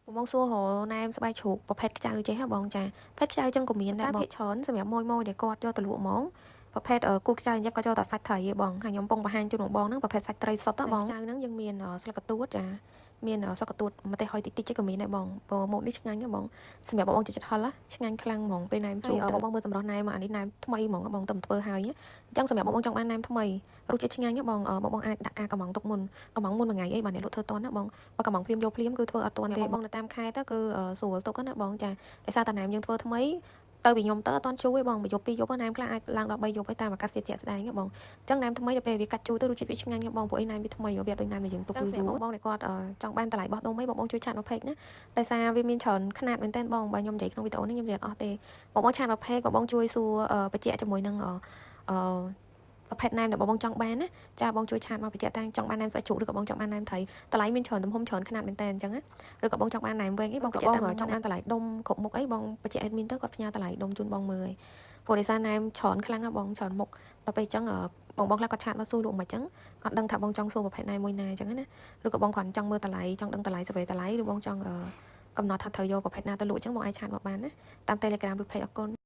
បងសួរហៅណែមស្បែកជ្រូកប្រភេទខ្ចៅចេះហ៎បងចាប្រភេទខ្ចៅចឹងក៏មានដែរបងភាគច្រើនសម្រាប់ម៉ួយដែលគាត់យកទៅលក់ហ្មងប្រភេទគូខ្ចៅអញ្ចឹងគាត់យកតែសាច់ត្រីឯងបងហើយខ្ញុំពងបង្ហាញជូនបងហ្នឹងប្រភេទសាច់ត្រីសុទ្ធបងខ្ចៅហ្នឹងយើងមានស្លឹកកទួតចាមានស្លឹកកទួតម្ទេសហុយតិចតិចក៏មានដែរបងព្រោះម៉ូតនេះឆ្ងាញ់ហ៎បងសម្រាប់បងចិត្តហិលឆ្ងាញ់ខ្លាំងហ្មងពេលណែមជ្រូកបងមើលសម្រស់ណែមអានេះណែមថ្មីហ្មងបងទៅធ្វើហើយអញ្ចឹងសម្រាប់បងចង់បានណែមថ្មីរសជាតិឆ្ងាញ់បងបងអាចដាក់ការកំងទុកមុនកំងមុនមួយថ្ងៃអីបាទអ្នកលក់ធ្វើតន់ណាបងបើកំងភ្លាមយកភ្លាមគឺធ្វើអត់តន់ទេបងនៅតាមខែទៅគឺស្រួលទុកណាបងចាដោយសារតែណែមយើងធ្វើថ្មីទៅពីខ្ញុំទៅអត់តន់ជួយបងមួយយប់ពីរយប់ណែមខ្លះអាចឡើងដល់3យប់ឯតាមអាកាសធាតុជាក់ស្ដែងបងអញ្ចឹងណែមថ្មីដល់ពេលវាកាត់ជូរទៅរសជាតិវាឆ្ងាញ់បងព្រោះឯណែមវាថ្មីវាអត់ដូចណែមយើងទុកយូរយូរបងដែលគាត់ចង់បានតម្លៃបោះដុំអីបងជួយឆាតមកពេកណាដោយសារវាមានច្រើនຂະຫນាតមែនតើបងបើខ្ញុំនិយាយក្នុងវីដេអូនេះខ្ញុំនិយាយអត់អស់ទេបងឆាតមកពេកបងជួយសួរបញ្ជាក់ជាមួយនឹងប្រភេទណែមដែលបងចង់បានណាចាបងជួយឆាតមកបញ្ជាក់តាំងចង់បានណែមស្បែកជ្រូកឬក៏បងចង់បានណែមត្រីតម្លៃមានច្រើនទំហំច្រើនຂະຫນាតមែនតើអញ្ចឹងណាឬក៏បងចង់បានណែមវែងអីបងបញ្ជាក់តាំងចង់បានតម្លៃដុំគ្រប់មុខអីបងបញ្ជាក់អេដមីនទៅគាត់ផ្ញើតម្លៃដុំជូនបងមើលព្រោះដោយសារណែមច្រើនខ្លាំងណាបងច្រើនមុខដល់ពេលអញ្ចឹងបងខ្លះគាត់ឆាតមកសួរលក់មិនអញ្ចឹងអត់ដឹងថាបងចង់សួរប្រភេទណែមមួយណាអញ្ចឹងណាឬក៏បងគ្រាន់ចង់មើលតម្លៃចង់ដឹងតម្លៃស្វេតម្លៃឬបងចង់កំណត់ថាត្រូវយកប្រភេទណាទៅលក់អញ្ចឹងបងអាចឆាតមកបានណាតាម Telegram ឬ Page អរគុណ